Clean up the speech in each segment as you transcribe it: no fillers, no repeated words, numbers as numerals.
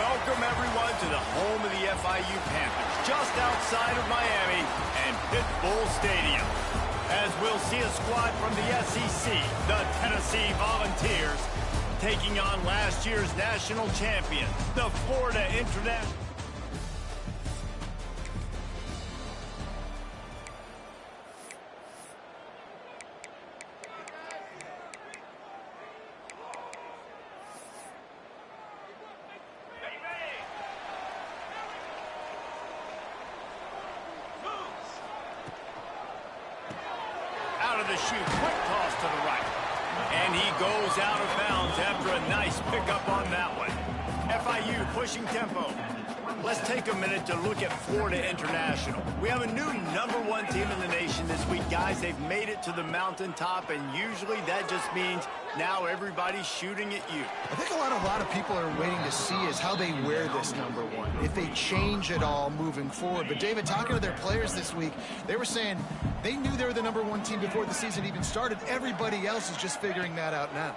Welcome, everyone, to the home of the FIU Panthers, just outside of Miami and Pitbull Stadium. As we'll see a squad from the SEC, the Tennessee Volunteers, taking on last year's national champion, the Florida International. Out of the chute, quick toss to the right. And he goes out of bounds after a nice pickup on that one. FIU pushing tempo. Let's take a minute to look at Florida International. We have a new #1 team in the nation this week, guys. They've made it to the mountaintop, and usually that just means now everybody's shooting at you. I think a lot of people are waiting to see is how they wear this #1, if they change it all moving forward. But, David, talking to their players this week, they were saying they knew they were the #1 team before the season even started. Everybody else is just figuring that out now.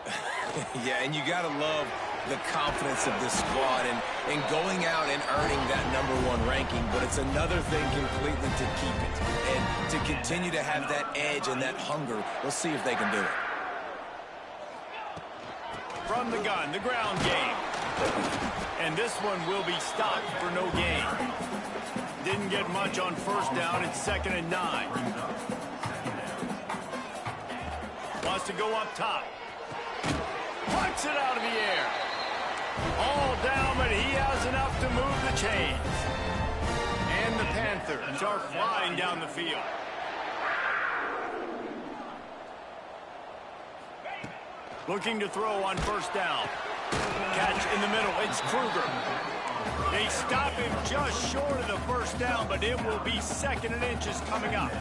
Yeah, and you got to love the confidence of this squad and going out and earning that #1 ranking, but it's another thing completely to keep it and to continue to have that edge and that hunger. We'll see if they can do it. From the gun, the ground game. And this one will be stopped for no gain. Didn't get much on first down. It's 2nd and 9. Wants to go up top. Punts it out of the air. All down, but he has enough to move the chains. And the Panthers are flying down the field. Looking to throw on first down. Catch in the middle. It's Kruger. They stop him just short of the first down, but it will be 2nd and inches coming up.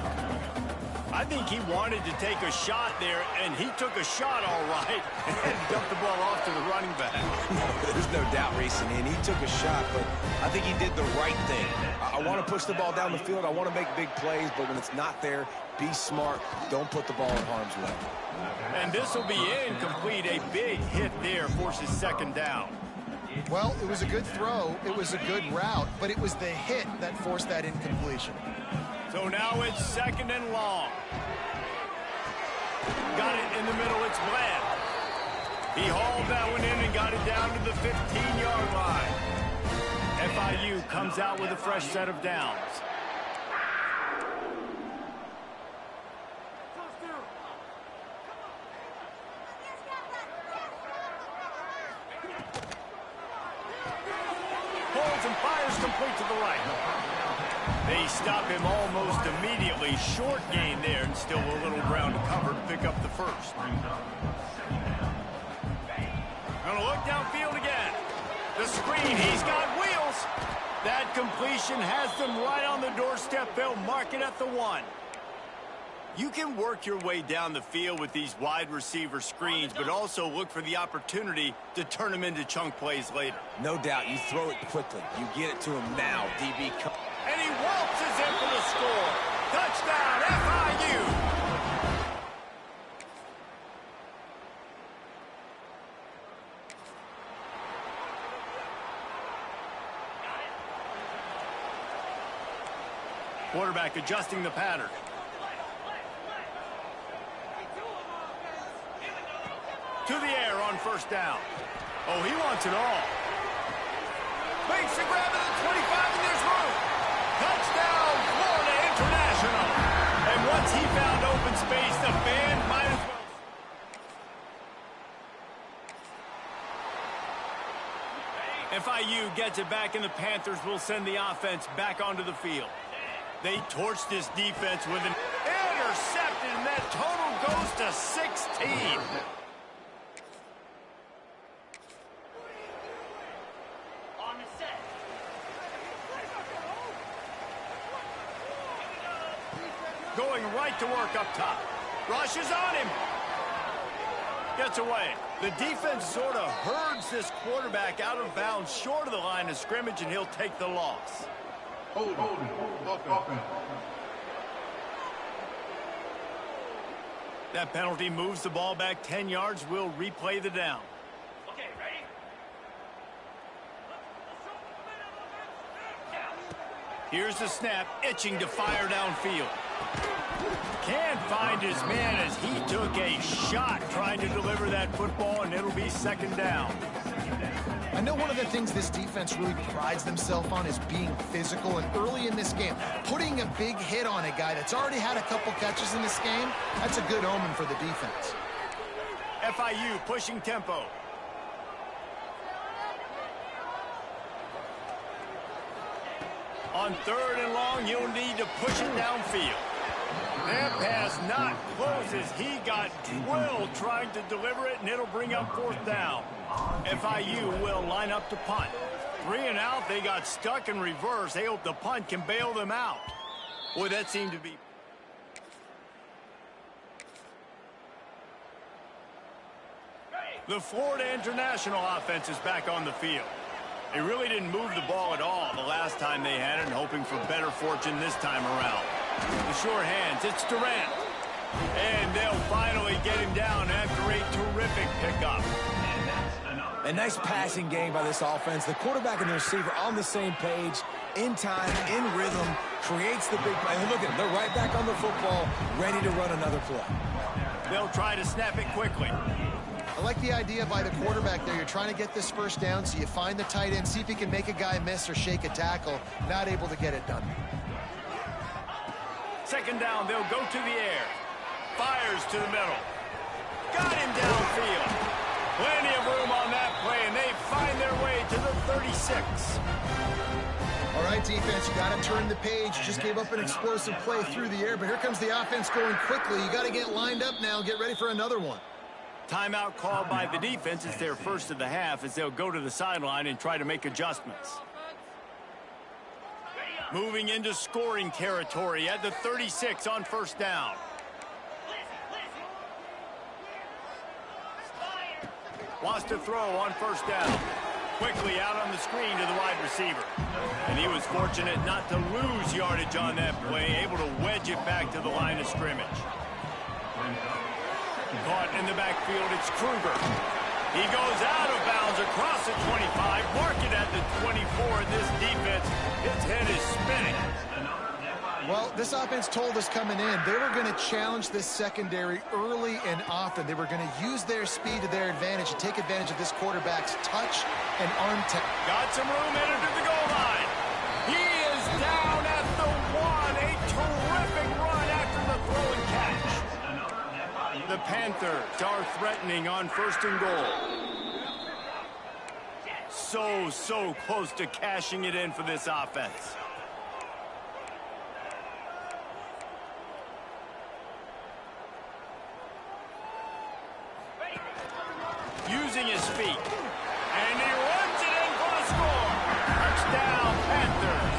I think he wanted to take a shot there, and he took a shot all right and dumped the ball off to the running back. There's no doubt, racing in. He took a shot, but I think he did the right thing. I want to push the ball down the field. I want to make big plays, but when it's not there, be smart. Don't put the ball in harm's way. And this will be incomplete. A big hit there forces 2nd down. Well, it was a good throw. It was a good route, but it was the hit that forced that incompletion. So now it's 2nd and long. Got it in the middle. It's Glad. He hauled that one in and got it down to the 15-yard line. FIU comes out with a fresh set of downs. Holds and fires complete to the right. They stop him almost immediately. Short gain there, and still a little ground to cover to pick up the first. Gonna look downfield again. The screen, he's got wheels. That completion has them right on the doorstep. They'll mark it at the 1. You can work your way down the field with these wide receiver screens, but also look for the opportunity to turn them into chunk plays later. No doubt, you throw it quickly. You get it to him now, DB. And he waltzes in for the score. Touchdown, FIU. Quarterback adjusting the pattern. To the air on first down. Oh, he wants it all. Makes the grab at the 25, and there's room. Touchdown, Florida International. And once he found open space, the band might as well. FIU gets it back, and the Panthers will send the offense back onto the field. They torch this defense with an interception, and that total goes to 16. Going right to work up top. Rushes on him. Gets away. The defense sort of herds this quarterback out of bounds short of the line of scrimmage, and he'll take the loss. Hold. That penalty moves the ball back 10 yards. We'll replay the down. Okay, ready? Here's the snap, itching to fire downfield. Can't find his man as he took a shot trying to deliver that football, and it'll be second down. I know one of the things this defense really prides themselves on is being physical, and early in this game, putting a big hit on a guy that's already had a couple catches in this game, that's a good omen for the defense. FIU pushing tempo. On 3rd and long, you'll need to push it downfield. That pass not close as he got drilled trying to deliver it, and it'll bring up 4th down. FIU will line up to punt. 3 and out, they got stuck in reverse. They hope the punt can bail them out. Boy, that seemed to be... The Florida International offense is back on the field. They really didn't move the ball at all the last time they had it, and hoping for better fortune this time around. The short hands, it's Durant. And they'll finally get him down after a terrific pickup. A nice passing game by this offense. The quarterback and the receiver on the same page, in time, in rhythm, creates the big play. And look at them, they're right back on the football, ready to run another play. They'll try to snap it quickly. I like the idea by the quarterback there. You're trying to get this first down, so you find the tight end, see if he can make a guy miss or shake a tackle. Not able to get it done. Second down, they'll go to the air. Fires to the middle. Got him downfield. Plenty of room on that play, and they find their way to the 36. All right, defense, you got to turn the page. You just gave up an explosive play through the air, but here comes the offense going quickly. You got to get lined up now, get ready for another one. Timeout called by the defense. It's their first of the half as they'll go to the sideline and try to make adjustments. Moving into scoring territory at the 36 on 1st down. Wants to throw on 1st down. Quickly out on the screen to the wide receiver. And he was fortunate not to lose yardage on that play, able to wedge it back to the line of scrimmage. Caught in the backfield, it's Kruger. He goes out of bounds across the 25, mark it at the 24. This defense, its head is spinning. Well, this offense told us coming in, they were going to challenge this secondary early and often. They were going to use their speed to their advantage and take advantage of this quarterback's touch and arm tech. Got some room headed to the goal line. He is down at the 1. A terrific run after the throw and catch. The Panthers are threatening on 1st and goal. So close to cashing it in for this offense. Using his feet. And he runs it in for the score. Touchdown, Panthers.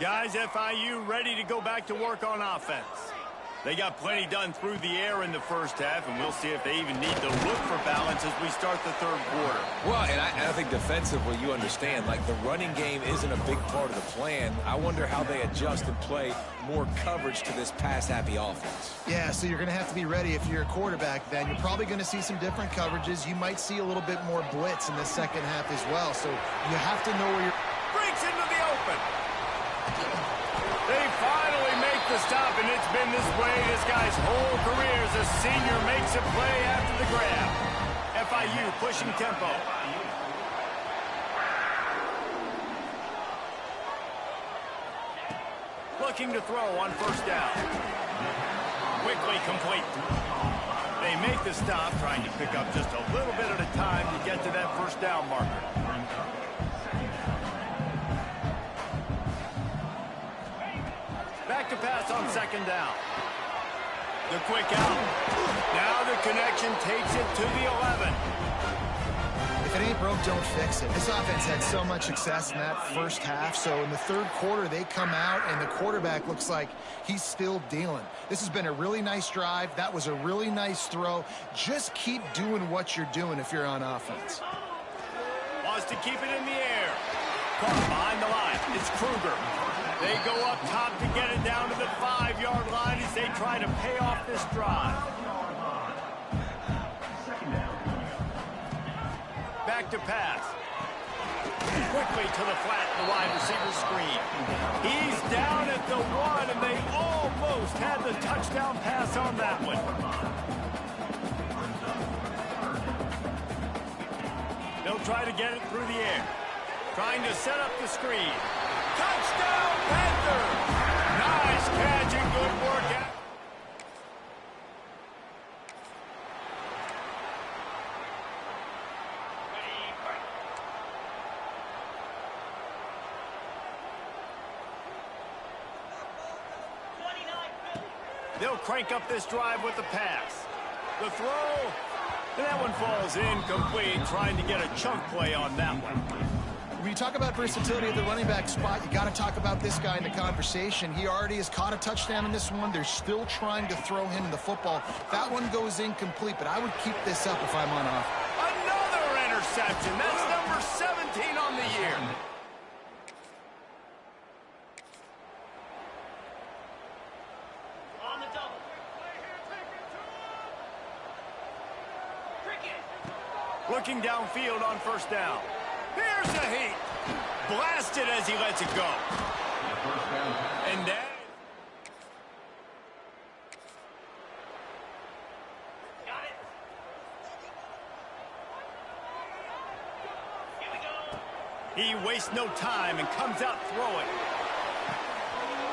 Guys, FIU ready to go back to work on offense. They got plenty done through the air in the 1st half, and we'll see if they even need to look for balance as we start the 3rd quarter. Well, and I think defensively, you understand, like the running game isn't a big part of the plan. I wonder how they adjust and play more coverage to this pass-happy offense. Yeah, so you're going to have to be ready if you're a quarterback then. You're probably going to see some different coverages. You might see a little bit more blitz in the 2nd half as well, so you have to know where you're... Breaks into the open. They finally make the stop, and it's been this way this guy's whole career as a senior makes a play after the grab. FIU pushing tempo. Looking to throw on 1st down. Quickly complete. They make the stop, trying to pick up just a little bit at a time to get to that 1st down marker. Back to pass on 2nd down. The quick out. Now the connection takes it to the 11. If it ain't broke, don't fix it. This offense had so much success in that 1st half, so in the 3rd quarter, they come out, and the quarterback looks like he's still dealing. This has been a really nice drive. That was a really nice throw. Just keep doing what you're doing if you're on offense. Wants to keep it in the air. Caught behind the line. It's Kruger. They go up top to get it down to the 5-yard line as they try to pay off this drive. Back to pass. Quickly to the flat, the wide receiver screen. He's down at the 1, and they almost had the touchdown pass on that one. They'll try to get it through the air. Trying to set up the screen. Touchdown, Panthers! Nice catch and good work out. They'll crank up this drive with the pass. The throw, and that one falls incomplete, trying to get a chunk play on that one. When you talk about versatility at the running back spot, you got to talk about this guy in the conversation. He already has caught a touchdown in this one. They're still trying to throw him the football. That one goes incomplete, but I would keep this up if I'm on off. Another interception. That's number 17 on the year. Looking downfield on first down. Here's a heat. Blasted as he lets it go. And that... Got it. Here we go. He wastes no time and comes out throwing.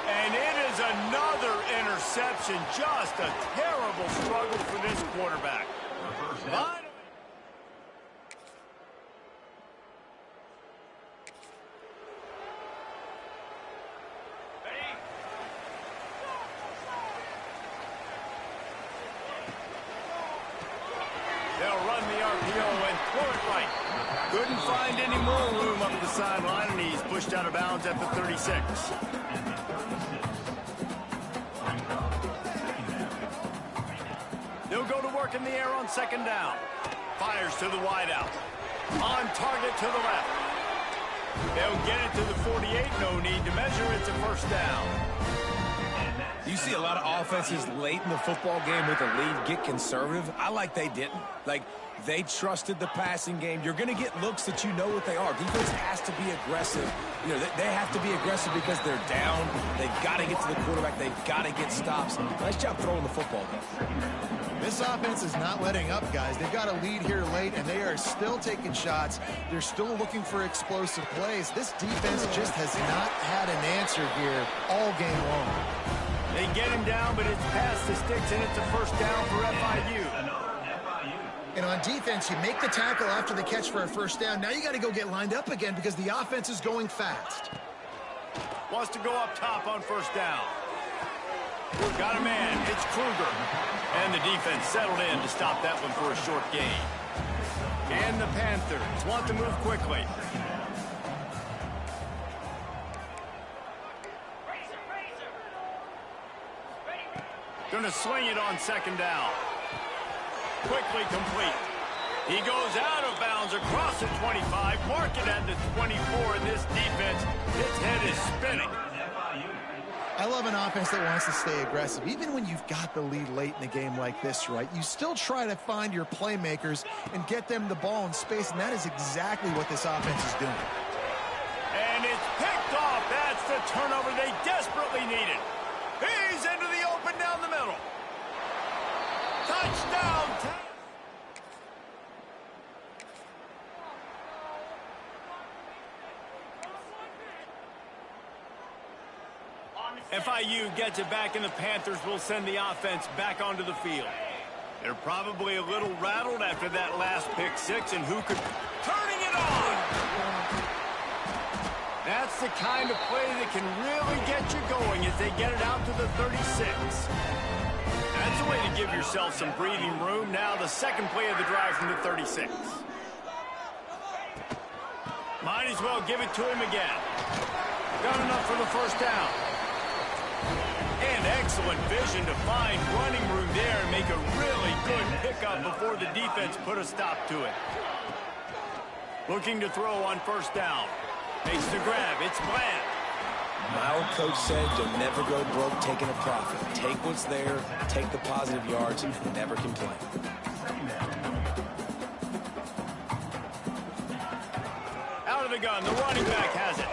And it is another interception. Just a terrible struggle for this quarterback. They'll run the RPO and throw it right. Couldn't find any more room up the sideline, and he's pushed out of bounds at the 36. They'll go to work in the air on second down. Fires to the wideout. On target to the left. They'll get it to the 48. No need to measure. It's a first down. You see a lot of offenses late in the football game with a lead get conservative. I like they didn't. Like, they trusted the passing game. You're going to get looks that you know what they are. Defense has to be aggressive. You know, they have to be aggressive because they're down. They've got to get to the quarterback. They've got to get stops. Nice job throwing the football, though. This offense is not letting up, guys. They've got a lead here late, and they are still taking shots. They're still looking for explosive plays. This defense just has not had an answer here all game long. They get him down, but it's past the sticks, and it's a first down for FIU. And on defense, you make the tackle after the catch for a first down. Now you got to go get lined up again because the offense is going fast. Wants to go up top on first down. Got a man. It's Kruger. And the defense settled in to stop that one for a short gain. And the Panthers want to move quickly. Going to swing it on second down. Quickly complete. He goes out of bounds across the 25. Mark it at the 24. And this defense, its head is spinning. I love an offense that wants to stay aggressive. Even when you've got the lead late in a game like this, right, you still try to find your playmakers and get them the ball in space, and that is exactly what this offense is doing. And it's picked off. That's the turnover they desperately needed. He's into the open down the middle. Touchdown. FIU gets it back, and the Panthers will send the offense back onto the field. They're probably a little rattled after that last pick six, and who could... Turning it on! That's the kind of play that can really get you going as they get it out to the 36. That's a way to give yourself some breathing room. Now the second play of the drive from the 36. Might as well give it to him again. Got enough for the first down. And excellent vision to find running room there and make a really good pickup before the defense put a stop to it. Looking to throw on first down. Makes the grab. It's Bland. My old coach said you'll never go broke taking a profit. Take what's there, take the positive yards, and never complain. Out of the gun, the running back has it.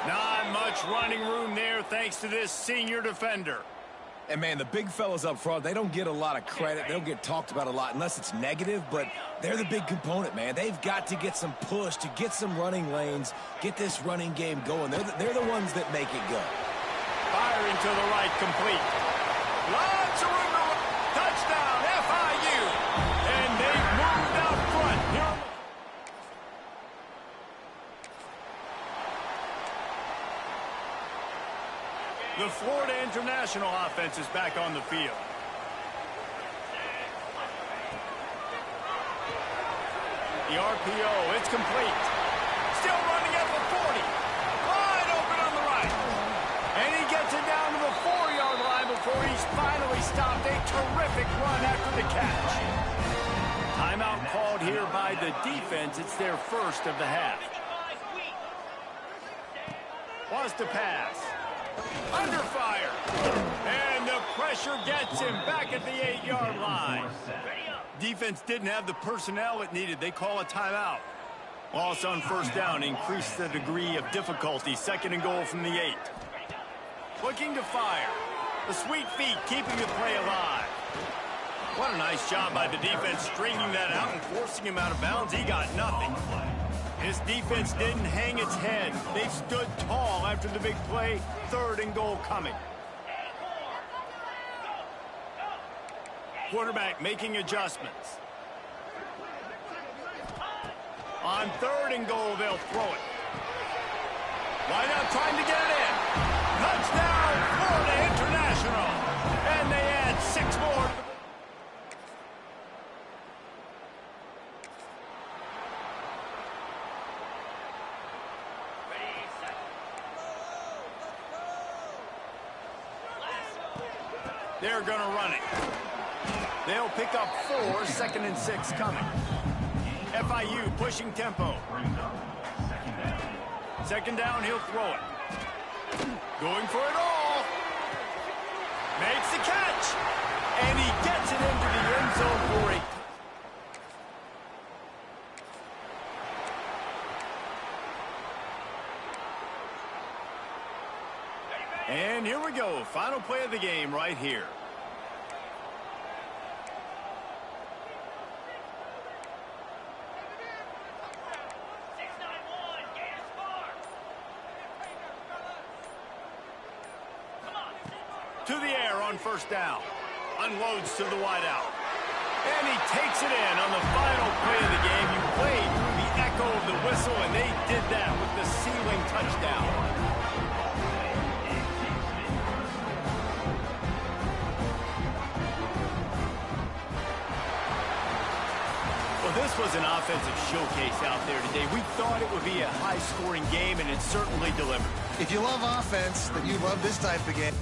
Not much running room there thanks to this senior defender. And, man, the big fellas up front, they don't get a lot of credit. They don't get talked about a lot unless it's negative, but they're the big component, man. They've got to get some push to get some running lanes, get this running game going. They're the ones that make it go. Firing to the right, complete. Lots of room to run. Touchdown, FIU. And they've moved out front. Here. The Florida International offense is back on the field. The RPO, it's complete. Still running at the 40. Wide open on the right. And he gets it down to the 4-yard line before he's finally stopped. A terrific run after the catch. Timeout called here by the defense. It's their first of the half. Wants to pass. Under fire. And the pressure gets him back at the 8-yard line. Defense didn't have the personnel it needed. They call a timeout. Loss on first down. Increase the degree of difficulty. 2nd and goal from the 8. Looking to fire. The sweet feet keeping the play alive. What a nice job by the defense stringing that out and forcing him out of bounds. He got nothing. This defense didn't hang its head. They stood tall after the big play. 3rd and goal coming. Quarterback making adjustments. On 3rd and goal, they'll throw it. Wide out trying to get it in. Touchdown, Florida International. And they add 6 more. They're going to run it. They'll pick up 4, 2nd and 6 coming. FIU pushing tempo. 2nd down, he'll throw it. Going for it all. Makes the catch. And he gets it into the end zone for 8. And here we go. Final play of the game right here. To the air on first down. Unloads to the wideout. And he takes it in on the final play of the game. You played through the echo of the whistle, and they did that with the ceiling touchdown. Well, this was an offensive showcase out there today. We thought it would be a high-scoring game, and it certainly delivered. If you love offense, then you love this type of game.